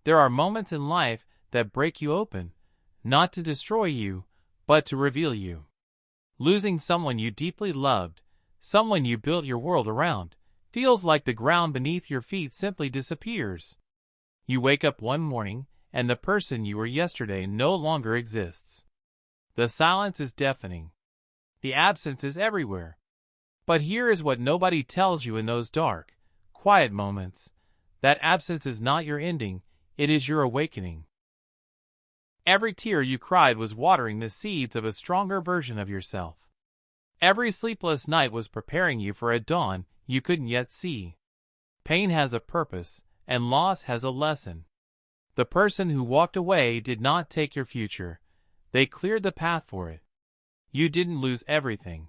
There are moments in life that break you open, not to destroy you, but to reveal you. Losing someone you deeply loved, someone you built your world around, feels like the ground beneath your feet simply disappears. You wake up one morning, and the person you were yesterday no longer exists. The silence is deafening. The absence is everywhere. But here is what nobody tells you in those dark, quiet moments. That absence is not your ending, it is your awakening. Every tear you cried was watering the seeds of a stronger version of yourself. Every sleepless night was preparing you for a dawn you couldn't yet see. Pain has a purpose, and loss has a lesson. The person who walked away did not take your future. They cleared the path for it. You didn't lose everything.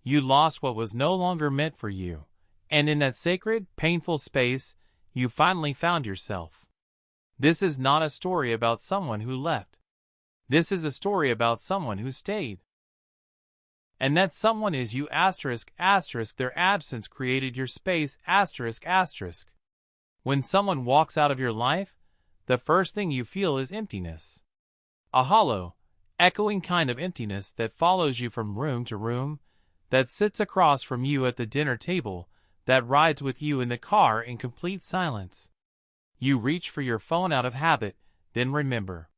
You lost what was no longer meant for you, and in that sacred, painful space, you finally found yourself. This is not a story about someone who left. This is a story about someone who stayed. And that someone is you ****. Their absence created your space ****. When someone walks out of your life, the first thing you feel is emptiness. A hollow, echoing kind of emptiness that follows you from room to room, that sits across from you at the dinner table, that rides with you in the car in complete silence. You reach for your phone out of habit, then remember.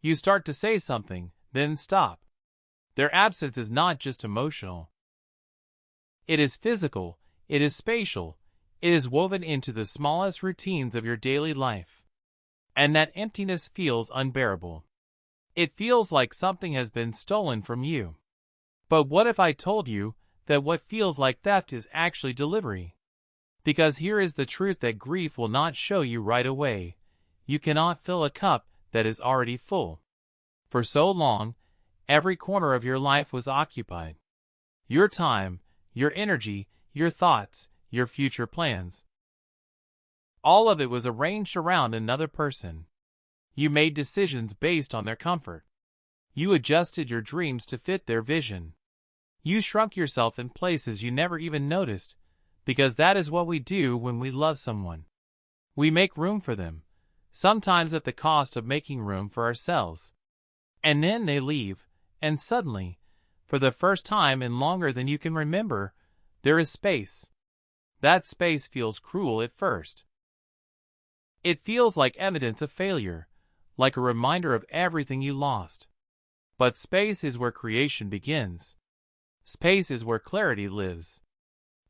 You start to say something, then stop. Their absence is not just emotional. It is physical, it is spatial, it is woven into the smallest routines of your daily life. And that emptiness feels unbearable. It feels like something has been stolen from you. But what if I told you that what feels like theft is actually delivery? Because here is the truth that grief will not show you right away. You cannot fill a cup that is already full. For so long, every corner of your life was occupied. Your time, your energy, your thoughts, your future plans. All of it was arranged around another person. You made decisions based on their comfort. You adjusted your dreams to fit their vision. You shrunk yourself in places you never even noticed, because that is what we do when we love someone. We make room for them, sometimes at the cost of making room for ourselves. And then they leave, and suddenly, for the first time in longer than you can remember, there is space. That space feels cruel at first. It feels like evidence of failure, like a reminder of everything you lost. But space is where creation begins. Space is where clarity lives.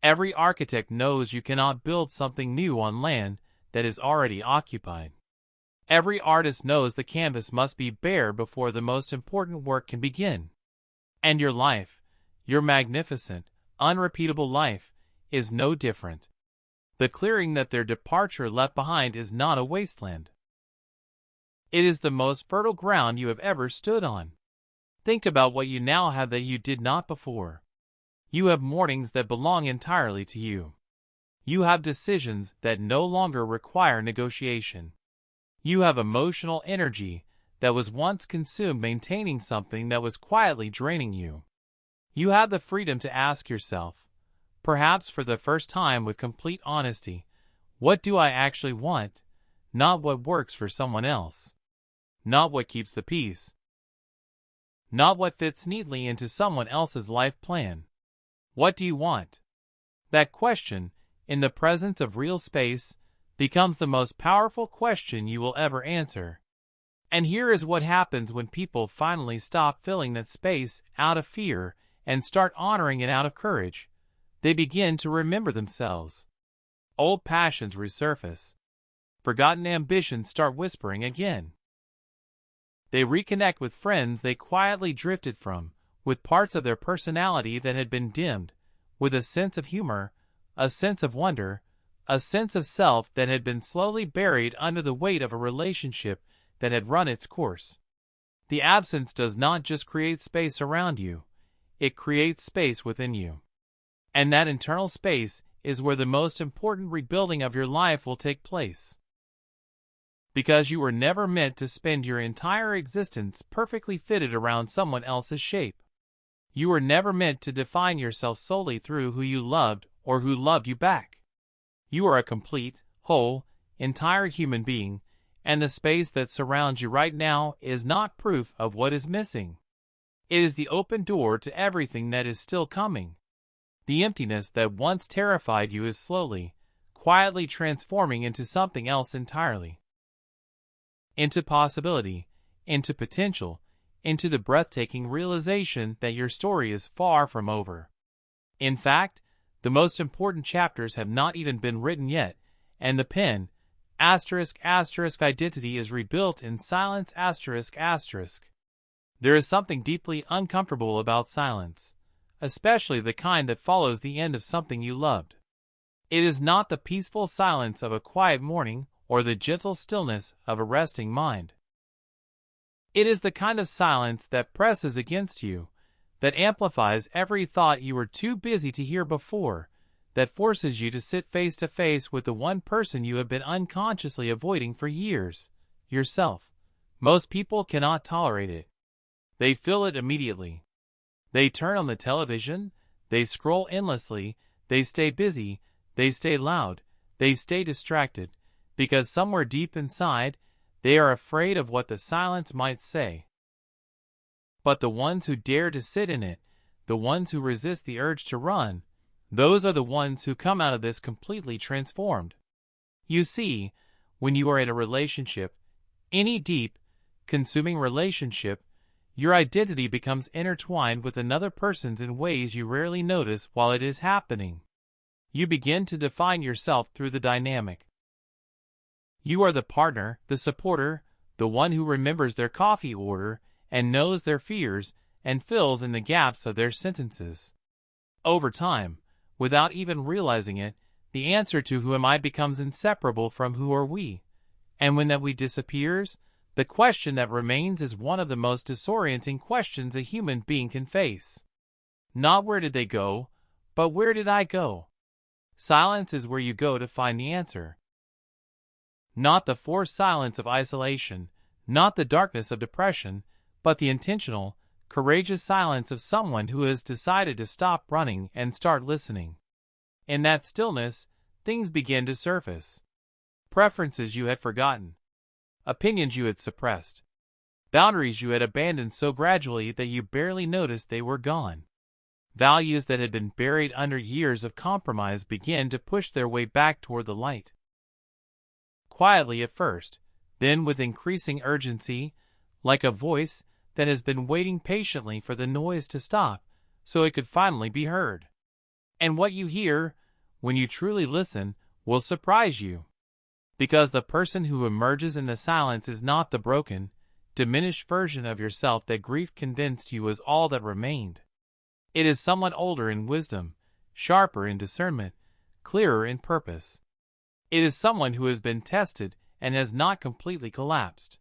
Every architect knows you cannot build something new on land that is already occupied. Every artist knows the canvas must be bare before the most important work can begin. And your life, your magnificent, unrepeatable life, is no different. The clearing that their departure left behind is not a wasteland. It is the most fertile ground you have ever stood on. Think about what you now have that you did not before. You have mornings that belong entirely to you. You have decisions that no longer require negotiation. You have emotional energy that was once consumed maintaining something that was quietly draining you. You have the freedom to ask yourself, perhaps for the first time with complete honesty, what do I actually want, not what works for someone else, not what keeps the peace, not what fits neatly into someone else's life plan. What do you want? That question, in the presence of real space, becomes the most powerful question you will ever answer. And here is what happens when people finally stop filling that space out of fear and start honoring it out of courage. They begin to remember themselves. Old passions resurface. Forgotten ambitions start whispering again. They reconnect with friends they quietly drifted from, with parts of their personality that had been dimmed, with a sense of humor, a sense of wonder, a sense of self that had been slowly buried under the weight of a relationship that had run its course. The absence does not just create space around you, it creates space within you. And that internal space is where the most important rebuilding of your life will take place. Because you were never meant to spend your entire existence perfectly fitted around someone else's shape. You were never meant to define yourself solely through who you loved or who loved you back. You are a complete, whole, entire human being, and the space that surrounds you right now is not proof of what is missing. It is the open door to everything that is still coming. The emptiness that once terrified you is slowly, quietly transforming into something else entirely. Into possibility, into potential, into the breathtaking realization that your story is far from over. In fact, the most important chapters have not even been written yet, and the pen, identity is rebuilt in silence, There is something deeply uncomfortable about silence, especially the kind that follows the end of something you loved. It is not the peaceful silence of a quiet morning or the gentle stillness of a resting mind. It is the kind of silence that presses against you, that amplifies every thought you were too busy to hear before, that forces you to sit face to face with the one person you have been unconsciously avoiding for years, yourself. Most people cannot tolerate it. They feel it immediately. They turn on the television, they scroll endlessly, they stay busy, they stay loud, they stay distracted, because somewhere deep inside, they are afraid of what the silence might say. But the ones who dare to sit in it, the ones who resist the urge to run, those are the ones who come out of this completely transformed. You see, when you are in a relationship, any deep, consuming relationship, your identity becomes intertwined with another person's in ways you rarely notice while it is happening. You begin to define yourself through the dynamic. You are the partner, the supporter, the one who remembers their coffee order and knows their fears and fills in the gaps of their sentences. Over time, without even realizing it, the answer to who am I becomes inseparable from who are we. And when that we disappears, the question that remains is one of the most disorienting questions a human being can face. Not where did they go, but where did I go? Silence is where you go to find the answer. Not the forced silence of isolation, not the darkness of depression, but the intentional, courageous silence of someone who has decided to stop running and start listening. In that stillness, things begin to surface. Preferences you had forgotten. Opinions you had suppressed. Boundaries you had abandoned so gradually that you barely noticed they were gone. Values that had been buried under years of compromise begin to push their way back toward the light. Quietly at first, then with increasing urgency, like a voice that has been waiting patiently for the noise to stop so it could finally be heard. And what you hear, when you truly listen, will surprise you. Because the person who emerges in the silence is not the broken, diminished version of yourself that grief convinced you was all that remained. It is someone older in wisdom, sharper in discernment, clearer in purpose. It is someone who has been tested and has not completely collapsed.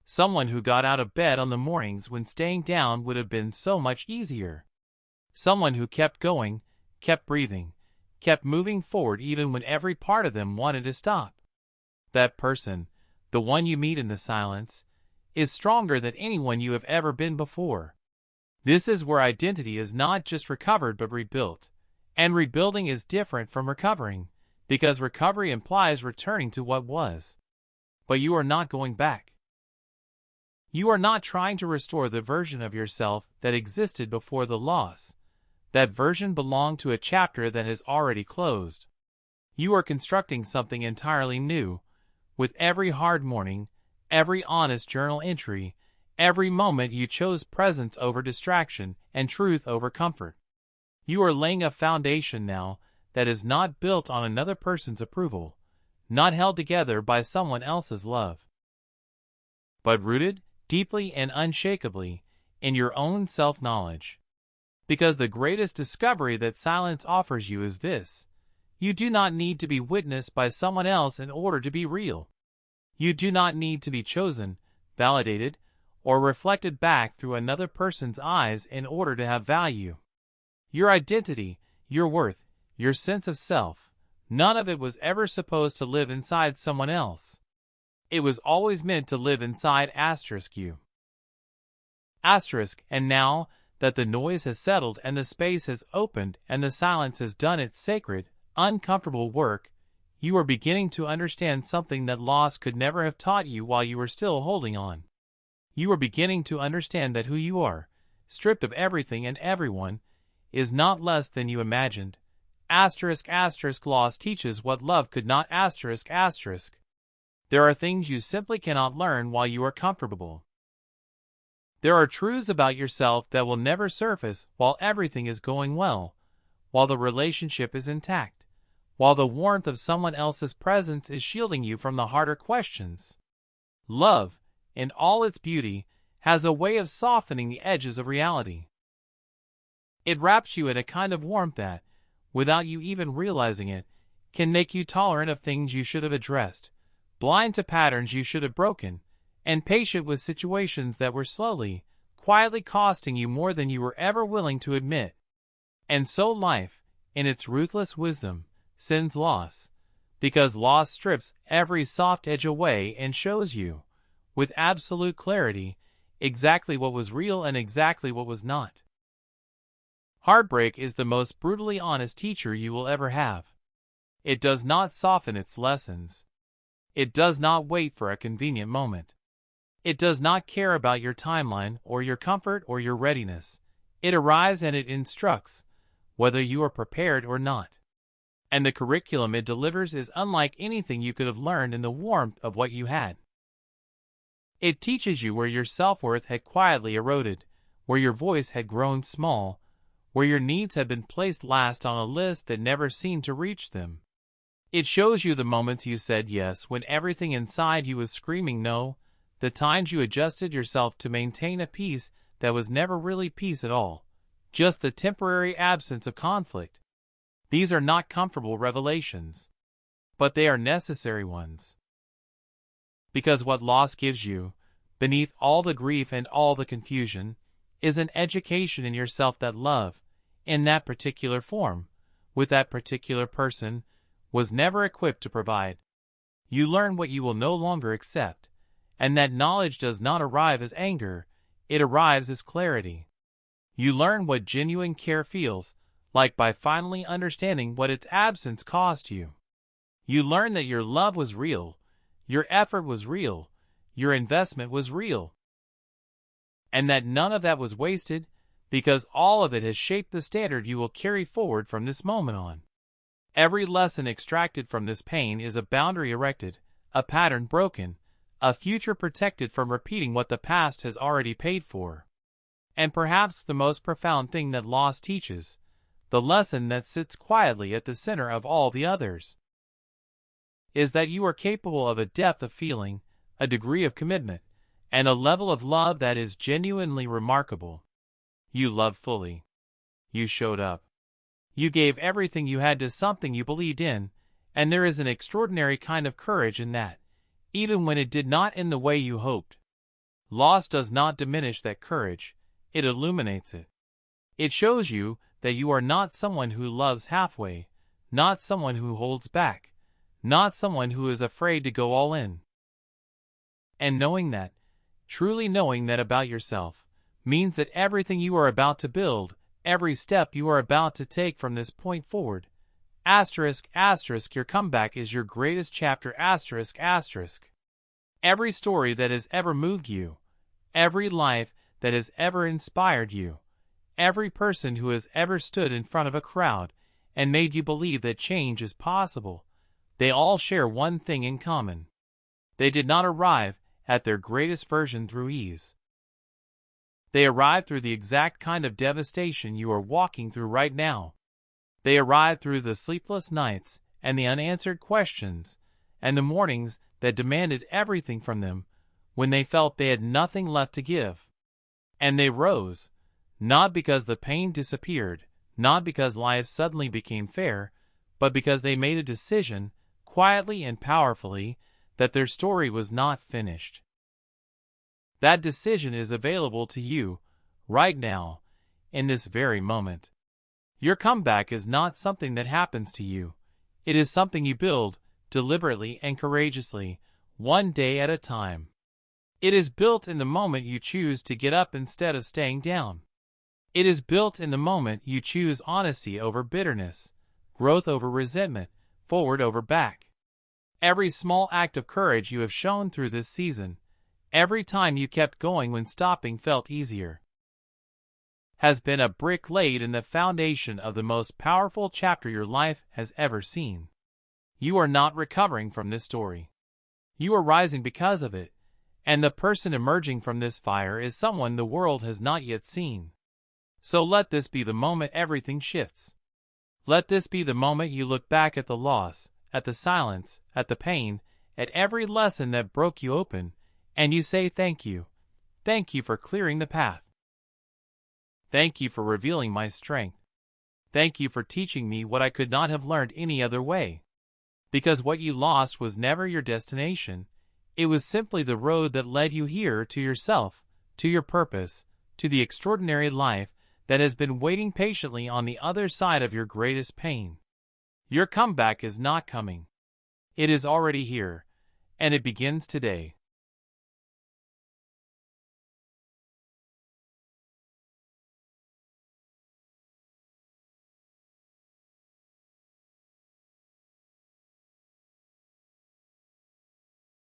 Someone who got out of bed on the mornings when staying down would have been so much easier. Someone who kept going, kept breathing, kept moving forward even when every part of them wanted to stop. That person, the one you meet in the silence, is stronger than anyone you have ever been before. This is where identity is not just recovered but rebuilt. And rebuilding is different from recovering, because recovery implies returning to what was. But you are not going back. You are not trying to restore the version of yourself that existed before the loss. That version belonged to a chapter that has already closed. You are constructing something entirely new, with every hard morning, every honest journal entry, every moment you chose presence over distraction and truth over comfort. You are laying a foundation now that is not built on another person's approval, not held together by someone else's love, but rooted deeply and unshakably in your own self-knowledge. Because the greatest discovery that silence offers you is this: you do not need to be witnessed by someone else in order to be real. You do not need to be chosen, validated, or reflected back through another person's eyes in order to have value. Your identity, your worth, your sense of self, none of it was ever supposed to live inside someone else. It was always meant to live inside you. And now that the noise has settled and the space has opened and the silence has done its sacred, uncomfortable work, you are beginning to understand something that loss could never have taught you while you were still holding on. You are beginning to understand that who you are, stripped of everything and everyone, is not less than you imagined. Loss teaches what love could not. There are things you simply cannot learn while you are comfortable. There are truths about yourself that will never surface while everything is going well, while the relationship is intact, while the warmth of someone else's presence is shielding you from the harder questions. Love, in all its beauty, has a way of softening the edges of reality. It wraps you in a kind of warmth that, without you even realizing it, can make you tolerant of things you should have addressed, blind to patterns you should have broken, and patient with situations that were slowly, quietly costing you more than you were ever willing to admit. And so life, in its ruthless wisdom, sends loss, because loss strips every soft edge away and shows you, with absolute clarity, exactly what was real and exactly what was not. Heartbreak is the most brutally honest teacher you will ever have. It does not soften its lessons. It does not wait for a convenient moment. It does not care about your timeline or your comfort or your readiness. It arrives and it instructs, whether you are prepared or not. And the curriculum it delivers is unlike anything you could have learned in the warmth of what you had. It teaches you where your self-worth had quietly eroded, where your voice had grown small, where your needs had been placed last on a list that never seemed to reach them. It shows you the moments you said yes when everything inside you was screaming no, the times you adjusted yourself to maintain a peace that was never really peace at all, just the temporary absence of conflict. These are not comfortable revelations, but they are necessary ones. Because what loss gives you, beneath all the grief and all the confusion, is an education in yourself that love, in that particular form, with that particular person, was never equipped to provide. You learn what you will no longer accept, and that knowledge does not arrive as anger, it arrives as clarity. You learn what genuine care feels like by finally understanding what its absence cost you. You learn that your love was real, your effort was real, your investment was real, and that none of that was wasted, because all of it has shaped the standard you will carry forward from this moment on. Every lesson extracted from this pain is a boundary erected, a pattern broken, a future protected from repeating what the past has already paid for. And perhaps the most profound thing that loss teaches, the lesson that sits quietly at the center of all the others, is that you are capable of a depth of feeling, a degree of commitment, and a level of love that is genuinely remarkable. You loved fully. You showed up. You gave everything you had to something you believed in, and there is an extraordinary kind of courage in that, even when it did not in the way you hoped. Loss does not diminish that courage, it illuminates it. It shows you that you are not someone who loves halfway, not someone who holds back, not someone who is afraid to go all in. And knowing that, truly knowing that about yourself, means that everything you are about to build, every step you are about to take from this point forward, your comeback is your greatest chapter, Every story that has ever moved you, every life that has ever inspired you, every person who has ever stood in front of a crowd and made you believe that change is possible, they all share one thing in common. They did not arrive at their greatest version through ease. They arrived through the exact kind of devastation you are walking through right now. They arrived through the sleepless nights and the unanswered questions and the mornings that demanded everything from them when they felt they had nothing left to give. And they rose, not because the pain disappeared, not because life suddenly became fair, but because they made a decision, quietly and powerfully, that their story was not finished. That decision is available to you, right now, in this very moment. Your comeback is not something that happens to you. It is something you build, deliberately and courageously, one day at a time. It is built in the moment you choose to get up instead of staying down. It is built in the moment you choose honesty over bitterness, growth over resentment, forward over back. Every small act of courage you have shown through this season, every time you kept going when stopping felt easier, has been a brick laid in the foundation of the most powerful chapter your life has ever seen. You are not recovering from this story. You are rising because of it, and the person emerging from this fire is someone the world has not yet seen. So let this be the moment everything shifts. Let this be the moment you look back at the loss, at the silence, at the pain, at every lesson that broke you open, and you say thank you. Thank you for clearing the path. Thank you for revealing my strength. Thank you for teaching me what I could not have learned any other way. Because what you lost was never your destination. It was simply the road that led you here, to yourself, to your purpose, to the extraordinary life that has been waiting patiently on the other side of your greatest pain. Your comeback is not coming. It is already here, and it begins today.